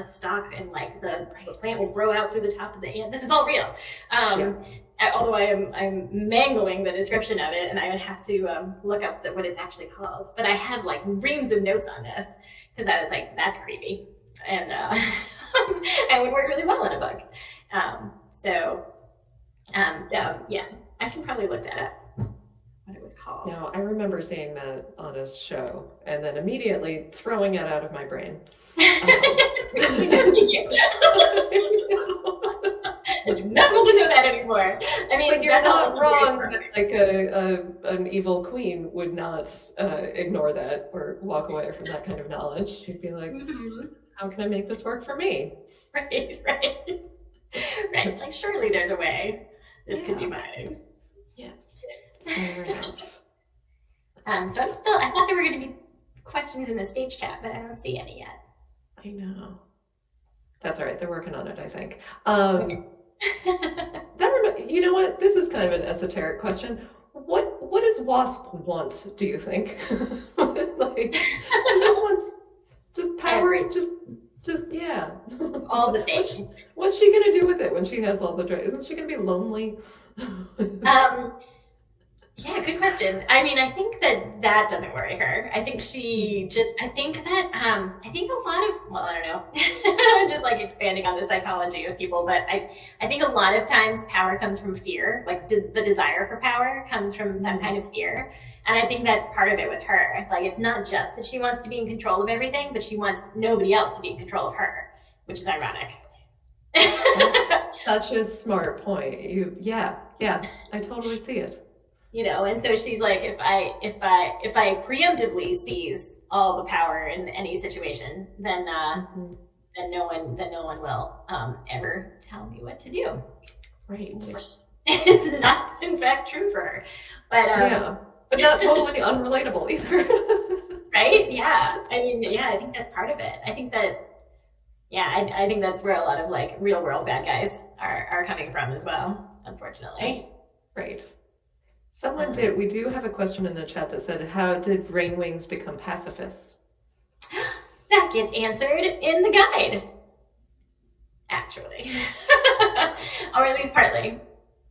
stalk, and like the plant will grow out through the top of the ant. This is all real. Although I'm mangling the description of it, and I would have to look up what it's actually called. But I had like reams of notes on this because I was like, that's creepy, and and would work really well in a book. Yeah, I can probably look that up, what it was called. No, I remember seeing that on a show and then immediately throwing it out of my brain. I do not want to know that anymore. I mean, but you're not wrong that like an evil queen would not ignore that or walk away from that kind of knowledge. She'd be like, how can I make this work for me? Right. Right, like surely there's a way this could be mine. Yes. Fair enough. So I thought there were going to be questions in the stage chat, but I don't see any yet. I know. That's all right. They're working on it, I think. You know what? This is kind of an esoteric question. What does Wasp want, do you think? Like, she just wants power, just yeah. All the things. What's she gonna do with it when she has all the joy? Isn't she gonna be lonely? Yeah, good question. I mean, I think that doesn't worry her. I think I think a lot of, well, I don't know, I'm just like expanding on the psychology of people, but I think a lot of times power comes from fear, like the desire for power comes from some kind of fear. And I think that's part of it with her. Like, it's not just that she wants to be in control of everything, but she wants nobody else to be in control of her, which is ironic. That's such a smart point. Yeah, I totally see it. You know, and so she's like, if I preemptively seize all the power in any situation, then no one will ever tell me what to do. Right. Which is not, in fact, true for her. But but not totally unrelatable either. Right? Yeah. I mean, yeah, I think that's part of it. I think that, yeah, I think that's where a lot of like real world bad guys are coming from as well, unfortunately. Right. We do have a question in the chat that said, how did Rainwings become pacifists? That gets answered in the guide, actually. Or at least partly.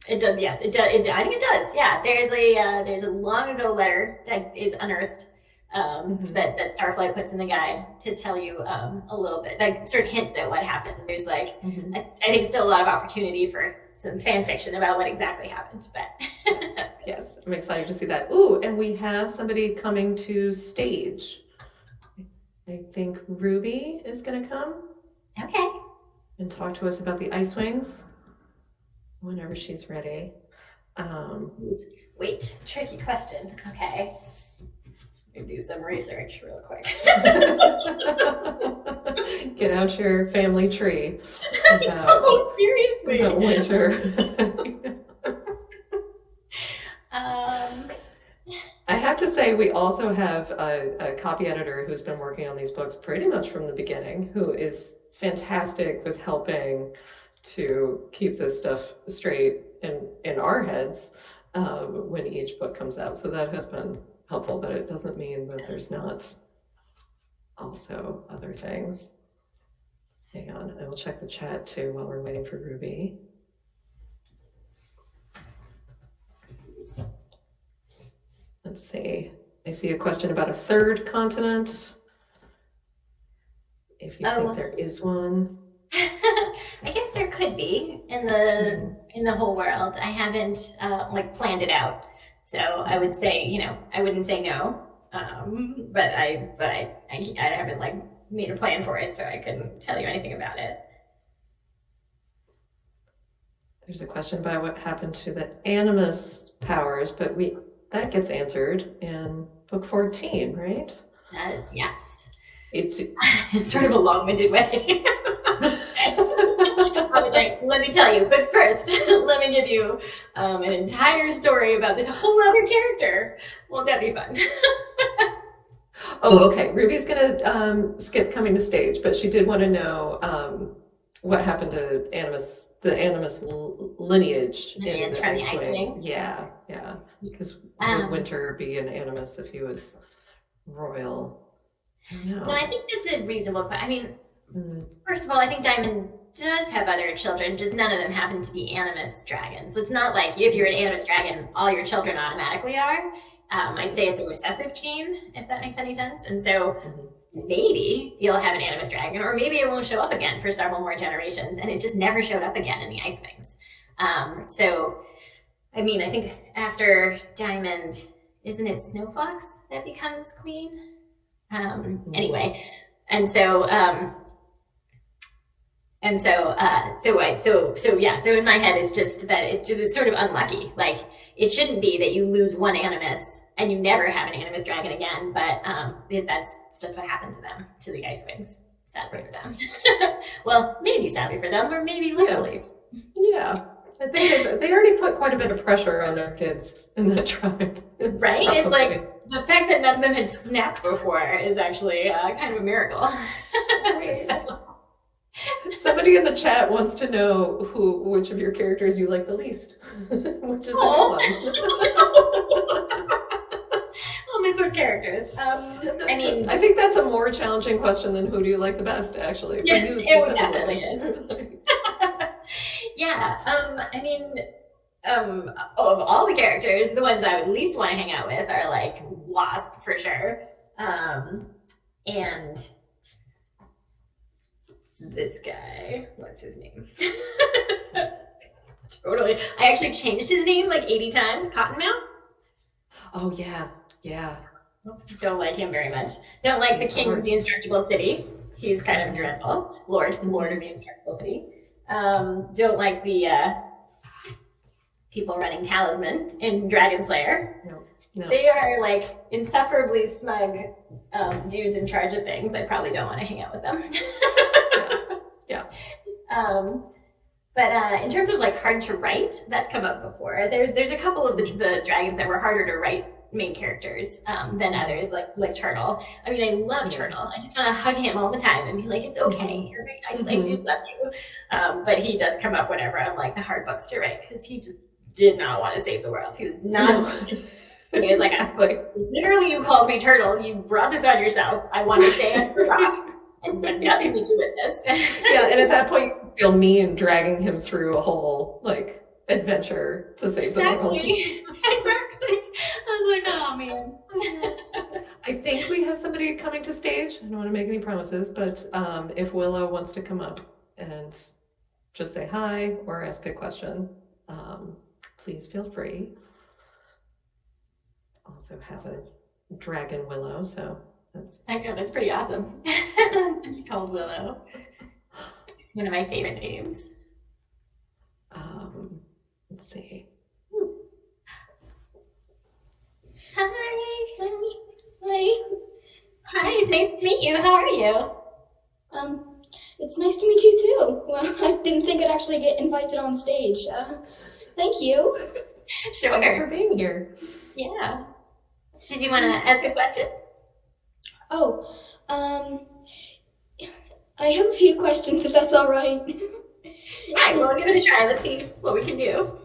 It does, yes, it does. I think it does, yeah. There's a long ago letter that is unearthed that Starflight puts in the guide to tell you a little bit, like sort of hints at what happened. There's like, I think still a lot of opportunity for some fan fiction about what exactly happened, but. Yes, I'm excited to see that. Ooh, and we have somebody coming to stage. I think Ruby is going to come. Okay. And talk to us about the Ice Wings whenever she's ready. Wait, tricky question. Okay. Let me do some research real quick. Get out your family tree seriously. About winter. I have to say, we also have a copy editor who's been working on these books pretty much from the beginning, who is fantastic with helping to keep this stuff straight in our heads when each book comes out. So that has been helpful, but it doesn't mean that there's not also other things. Hang on, I will check the chat too while we're waiting for Ruby. Let's see. I see a question about a third continent. If you think there is one. I guess there could be in the whole world. I haven't like planned it out, so I would say, I wouldn't say no, but I haven't like made a plan for it, so I couldn't tell you anything about it. There's a question about what happened to the animus powers, but that gets answered in book 14, right? It does, yes. It's sort of a long-winded way. I was like, let me tell you, but first, let me give you an entire story about this whole other character. Won't that be fun? Oh, okay. Ruby's gonna skip coming to stage, but she did want to know what happened to the Animus lineage in the Ice Wing. Yeah. Because would Winter be an Animus if he was royal? No, I think that's a reasonable question. I mean, first of all, I think Diamond does have other children, just none of them happen to be Animus dragons. So it's not like if you're an Animus dragon, all your children automatically are. I'd say it's a recessive gene, if that makes any sense. And so maybe you'll have an Animus dragon, or maybe it won't show up again for several more generations, and it just never showed up again in the Ice Wings. So, I mean, I think after Diamond, isn't it Snowfox that becomes queen? Anyway, so in my head, it's just that it's sort of unlucky. Like, it shouldn't be that you lose one Animus and you never have an Animus dragon again, but that's just what happened to them, to the Ice Wings, sadly for them. Well, maybe sadly for them, or maybe luckily. Yeah. I think they already put quite a bit of pressure on their kids in that tribe. Right? It's like the fact that none of them had snapped before is actually kind of a miracle. Right. Somebody in the chat wants to know which of your characters you like the least, which is a good one. Oh, my poor characters. I mean, I think that's a more challenging question than who do you like the best, actually. For you it definitely is. Yeah, I mean, of all the characters, the ones I would least want to hang out with are like Wasp for sure, and this guy, what's his name? Totally. I actually changed his name like 80 times. Cottonmouth. Oh yeah. Don't like him very much. Don't like the king of the Indestructible City. He's kind of dreadful. Lord of the Indestructible City. Don't like the people running Talisman in Dragon Slayer. No. They are like insufferably smug dudes in charge of things. I probably don't want to hang out with them. Yeah. But in terms of like hard to write, that's come up before. There's a couple of the dragons that were harder to write main characters than others, like Turtle. I mean, I love Turtle. I just want to hug him all the time and be like, it's okay. I do love you. But he does come up whenever I'm like the hard books to write, because he just did not want to save the world. He was not. He was like, literally, you called me Turtle. You brought this on yourself. I want to stay under the rock. And nothing to do with this. Yeah, and at that point, you feel mean dragging him through a whole like adventure to save the world. Exactly. I was like, oh man. I think we have somebody coming to stage. I don't want to make any promises, but if Willow wants to come up and just say hi or ask a question, please feel free. Also have a dragon Willow, so I know, that's pretty awesome. Called Willow. One of my favorite names. Let's see. Hi. Hi, it's nice to meet you. How are you? It's nice to meet you too. Well, I didn't think I'd actually get invited on stage. Thank you. Sure. Thanks for being here. Yeah. Did you want to ask a question? Oh, I have a few questions if that's all right. Right, well, give it a try. Let's see what we can do.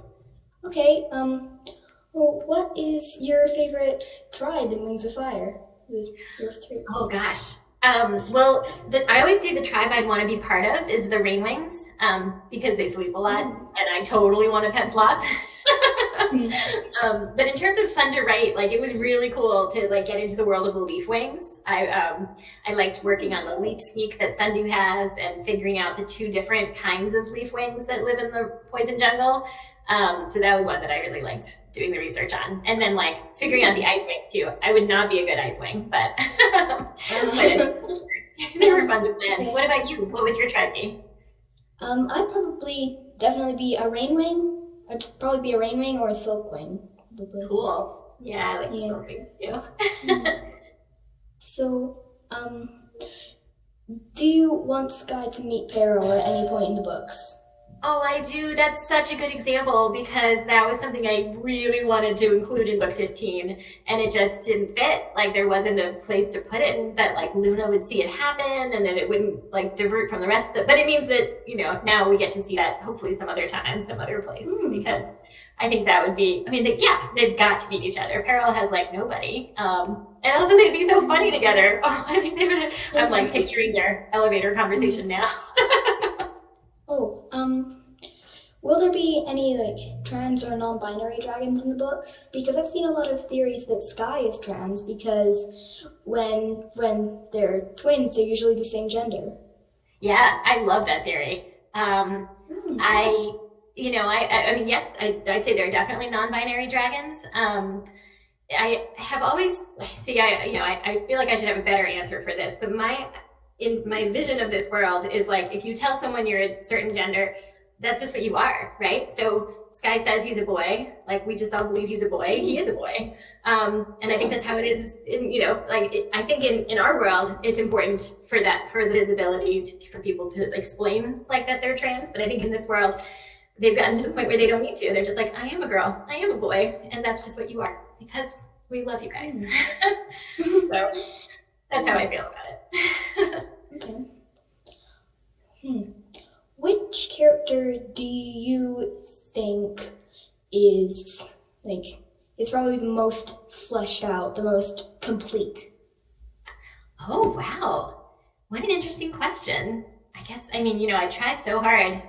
Okay, well, what is your favorite tribe in Wings of Fire? Your three. Oh gosh. Well, I always say the tribe I'd want to be part of is the Rainwings, because they sleep a lot, and I totally want a pet sloth. But in terms of fun to write, like it was really cool to like get into the world of the leaf wings. I liked working on the leaf speak that Sundew has and figuring out the two different kinds of leaf wings that live in the poison jungle. So that was one that I really liked doing the research on. And then like figuring out the ice wings too. I would not be a good ice wing, but, but they were fun to plan. What about you? What would your tribe be? I'd probably definitely be a rainwing. I'd probably be a rainwing or a silkwing. Probably. Cool. Yeah, I like the silk wings too. So, do you want Sky to meet Peril at any point in the books? Oh, I do. That's such a good example because that was something I really wanted to include in book 15 and it just didn't fit. Like there wasn't a place to put it that like Luna would see it happen and then it wouldn't like divert from the rest of it. But it means that, you know, now we get to see that hopefully some other time, some other place because I think that would be, I mean, they've got to meet each other. Peril has like nobody. And also they'd be so funny together. Oh, I think they would, I'm like picturing their elevator conversation now. Will there be any like trans or non-binary dragons in the books? Because I've seen a lot of theories that Sky is trans because when they're twins, they're usually the same gender. Yeah, I love that theory. I mean, yes, I'd say there are definitely non-binary dragons. I have always I feel like I should have a better answer for this, but my vision of this world is like if you tell someone you're a certain gender, that's just what you are, right? So Sky says he's a boy, like we just all believe he's a boy. He is a boy, and I think that's how it is. I think in our world, it's important for the visibility for people to explain like that they're trans. But I think in this world, they've gotten to the point where they don't need to. They're just like, I am a girl, I am a boy, and that's just what you are because we love you guys. So that's how I feel about it. Okay. Which character do you think is probably the most fleshed out, the most complete? Oh, wow. What an interesting question. I try so hard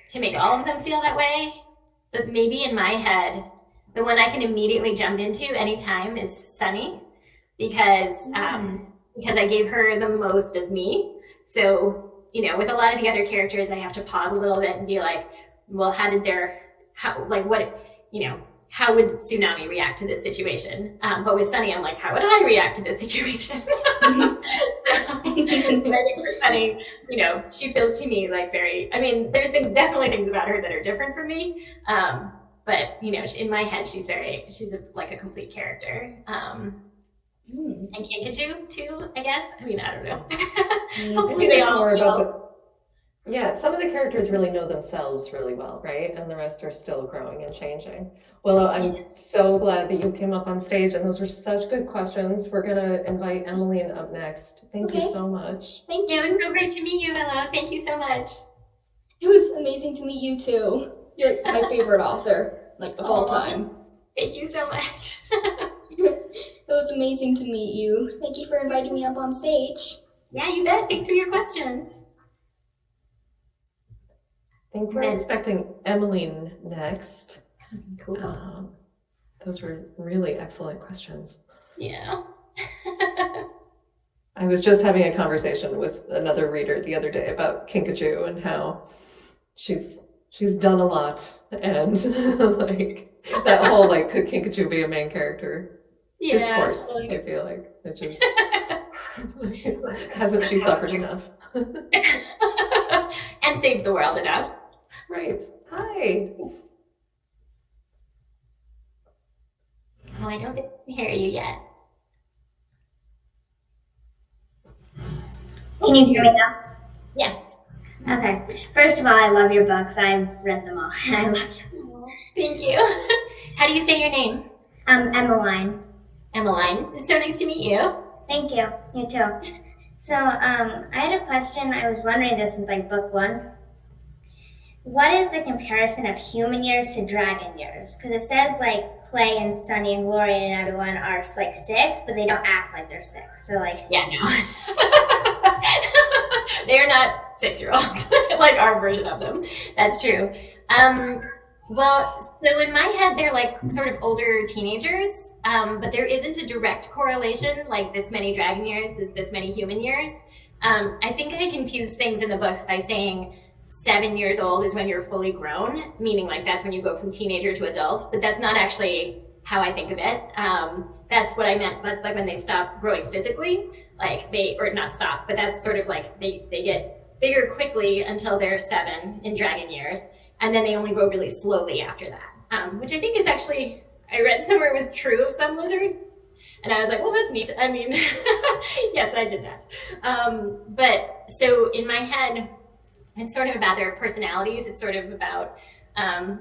to make all of them feel that way, but maybe in my head, the one I can immediately jump into anytime is Sunny because I gave her the most of me. So with a lot of the other characters, I have to pause a little bit and be like, well, how would Tsunami react to this situation? But with Sunny, I'm like, how would I react to this situation? I think for Sunny, she feels to me like there's definitely things about her that are different from me. But in my head, she's a complete character. And Kinkajou too, I guess. I mean, I don't know. Hopefully they all more about some of the characters really know themselves really well, right? And the rest are still growing and changing. Willow, I'm so glad that you came up on stage and those were such good questions. We're gonna invite Emmeline up next. Thank you so much. Thank you. It was so great to meet you, Willow. Thank you so much. It was amazing to meet you too. You're my favorite author, like of all time. Thank you so much. It was amazing to meet you. Thank you for inviting me up on stage. Yeah, you bet. Thanks for your questions. I think we're expecting Emmeline next. Cool. Those were really excellent questions. Yeah. I was just having a conversation with another reader the other day about Kinkajou and how she's done a lot and like that whole like could Kinkajou be a main character discourse. I feel like it just hasn't she suffered enough and saved the world enough. Right. Hi. Well, I don't think I can hear you yet. Can you hear me now? Yes. Okay. First of all, I love your books. I've read them all, and I love them. Thank you. How do you say your name? Emmeline. Emmeline. It's so nice to meet you. Thank you. You too. So, I had a question. I was wondering this in like book 1. what is the comparison of human years to dragon years? Because it says like Clay and Sunny and Gloria and everyone are like 6, but they don't act like they're 6. So like, Yeah, no. They're not 6-year-olds, like our version of them. That's true. Well, so in my head, they're like sort of older teenagers, but there isn't a direct correlation, like this many dragon years is this many human years. I think I confused things in the books by saying 7 years old is when you're fully grown, meaning like that's when you go from teenager to adult, but that's not actually how I think of it. That's what I meant. That's like when they stop growing physically, like they, or not stop, but that's sort of like they get bigger quickly until they're 7 in dragon years. And then they only grow really slowly after that, which I think is actually, I read somewhere it was true of some lizard. And I was like, well, that's neat. I mean, yes, I did that. But so in my head, it's sort of about their personalities. It's sort of about, I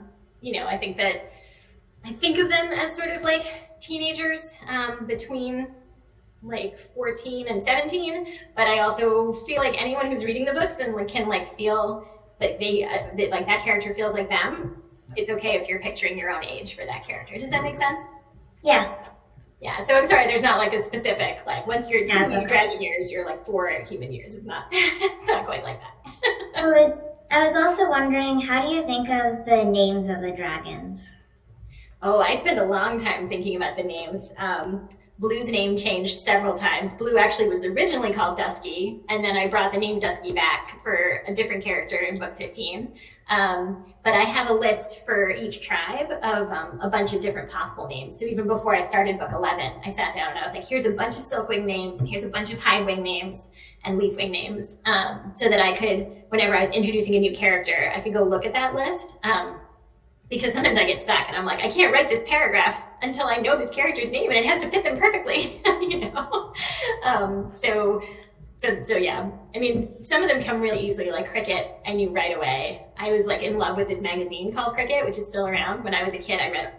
think of them as sort of like teenagers between like 14 and 17. But I also feel like anyone who's reading the books and like can like feel that that like that character feels like them. It's okay if you're picturing your own age for that character. Does that make sense? yeah. Yeah, so I'm sorry, there's not like a specific, like once you're 2 okay. dragon years, you're like 4 human years. It's not, it's not quite like that. I was also wondering, how do you think of the names of the dragons? Oh, I spent a long time thinking about the names. Blue's name changed several times. Blue actually was originally called Dusky, and then I brought the name Dusky back for a different character in book 15. But I have a list for each tribe of a bunch of different possible names. So even before I started book 11, I sat down and I was like, here's a bunch of Silkwing names, and here's a bunch of Hidewing names and Leafwing names, so that I could, whenever I was introducing a new character, I could go look at that list. Because sometimes I get stuck and I'm like, I can't write this paragraph until I know this character's name and it has to fit them perfectly, So yeah, I mean, some of them come really easily, like Cricket, I knew right away. I was like in love with this magazine called Cricket, which is still around. When I was a kid, I read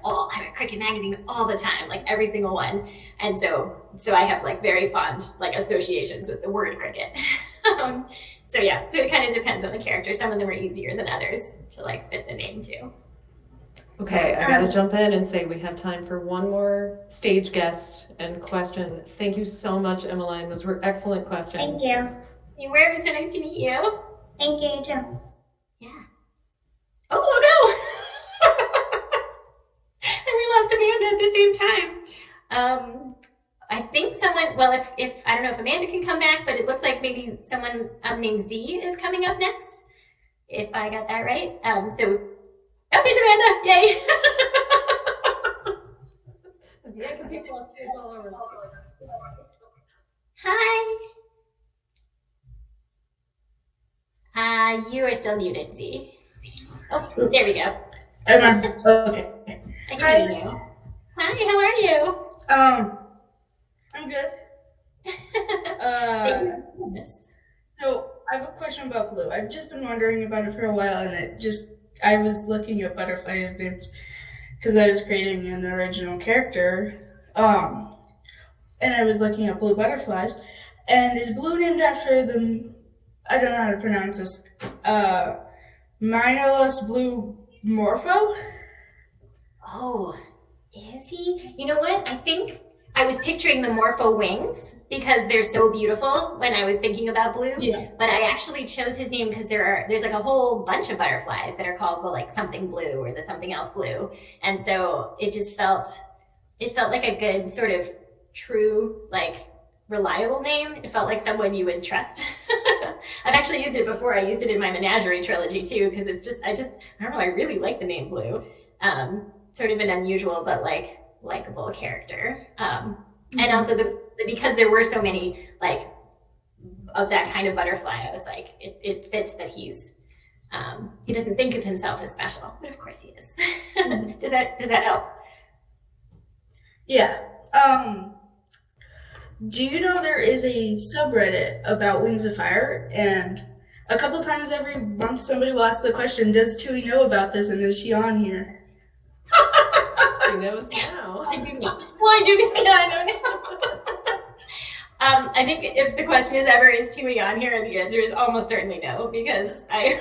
Cricket magazine all the time, like every single one. And so I have like very fond like associations with the word cricket. So it kind of depends on the character. Some of them are easier than others to like fit the name to. Okay, I gotta jump in and say we have time for one more stage guest and question. Thank you so much, Emmeline. Those were excellent questions. Thank you. Hey, where? It was so nice to meet you. Thank you, too. Yeah. Oh no! And we lost Amanda at the same time. I think someone, well, if I don't know if Amanda can come back, but it looks like maybe someone named Z is coming up next, if I got that right. Oh, there's Amanda! Yay! Yeah, because people have kids all over. Hi. You are still muted, Z. Oh, there we go. Okay. I can hear you. Hi, how are you? I'm good. Thank you for this. So I have a question about Blue. I've just been wondering about it for a while, and I was looking at butterflies names because I was creating an original character, and I was looking at blue butterflies. And is Blue named after the, I don't know how to pronounce this, Minolus Blue Morpho? Oh, is he? You know what? I think I was picturing the Morpho wings because they're so beautiful when I was thinking about Blue. Yeah. But I actually chose his name because there's like a whole bunch of butterflies that are called the like something blue or the something else blue. And so it felt like a good sort of true, like reliable name. It felt like someone you would trust. I've actually used it before. I used it in my Menagerie trilogy too, because I don't know, I really like the name Blue. Sort of an unusual but like likable character. And also because there were so many like of that kind of butterfly, I was like, it fits that he doesn't think of himself as special, but of course he is. Does that help? Yeah. Do you know there is a subreddit about Wings of Fire? And a couple times every month somebody will ask the question, does Tui know about this and is she on here? She knows now. I do not. Well, I do not. I don't know. I think if the question is ever, is Tui on here, the answer is almost certainly no, because I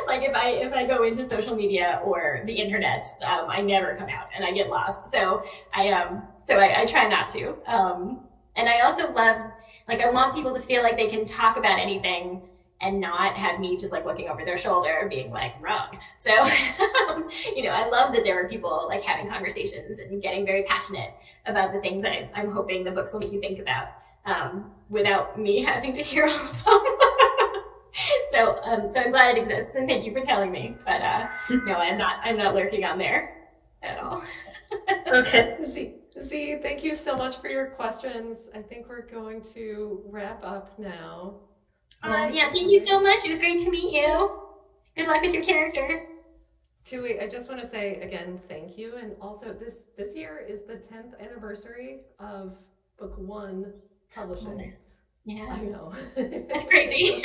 Like if I go into social media or the internet, I never come out and I get lost. So I try not to. And I also love, like, I want people to feel like they can talk about anything and not have me just like looking over their shoulder being like wrong. So I love that there are people like having conversations and getting very passionate about the things I'm hoping the books will make you think about, without me having to hear all of them. So I'm glad it exists, and thank you for telling me. But no, I'm not lurking on there at all. Okay. Z, thank you so much for your questions. I think we're going to wrap up now. Yeah, thank you so much. It was great to meet you. Good luck with your character. Tui, I just want to say again, thank you. And also this year is the 10th anniversary of book 1 publishing. Yeah, I know. that's crazy.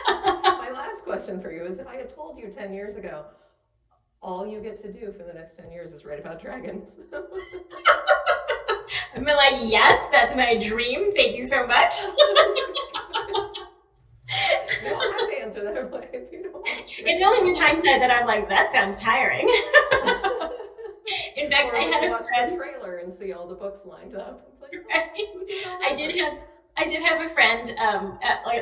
My last question for you is, if I had told you 10 years ago, all you get to do for the next 10 years is write about dragons. I'm like, yes, that's my dream. Thank you so much. You don't have to answer that way if you don't want to. It's only with hindsight that I'm like, that sounds tiring. In fact, Or I had a watch friend. the trailer and see all the books lined up. It's like, oh, Right? who did all I that did work? have a friend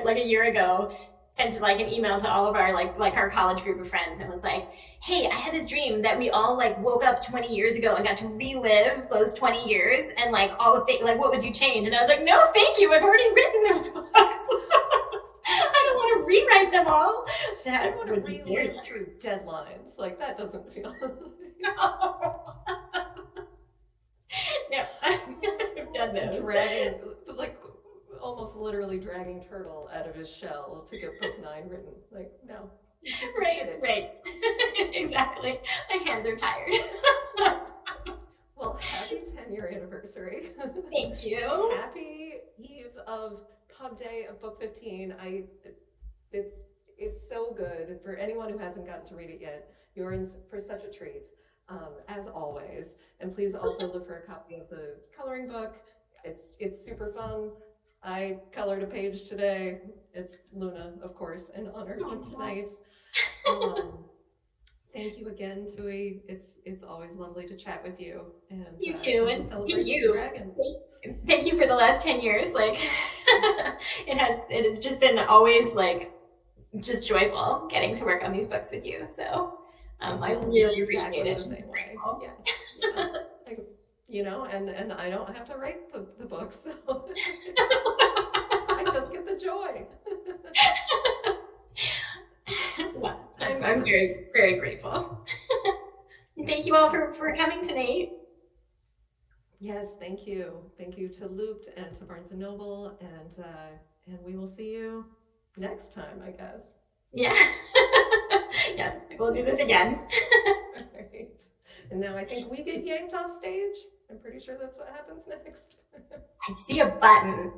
like a year ago sent like an email to all of our like our college group of friends and was like, hey, I had this dream that we all like woke up 20 years ago and got to relive those 20 years, and like all the things, like, what would you change? And I was like, no, thank you, I've already written those books. I don't want to rewrite them all. I That want to would be very relive through deadlines. Like, that doesn't feel. No, I've done those. Dragging, like, almost literally dragging Turtle out of his shell to get book 9 written. Like, no. Right. Exactly. My hands are tired. Well, happy 10-year anniversary. Thank you. Happy eve of pub day of book 15. It's so good. For anyone who hasn't gotten to read it yet, you're in for such a treat, as always. And please also look for a copy of the coloring book. It's super fun. I colored a page today. It's Luna, of course, in honor of him tonight. Thank you again, Tui. It's always lovely to chat with you, and You too, and to and celebrate thank you. dragons. Thank you for the last 10 years. Like, it has just been always like just joyful getting to work on these books with you. So I really appreciate it. The same way. Yeah. And I don't have to write the books, so I just get the joy. Yeah, I'm very, very grateful. Thank you all for coming tonight. Yes, thank you. Thank you to Looped and to Barnes & Noble, and we will see you next time, I guess. Yeah. Yes, we'll do this again. All right. And now I think we get yanked off stage. I'm pretty sure that's what happens next. I see a button.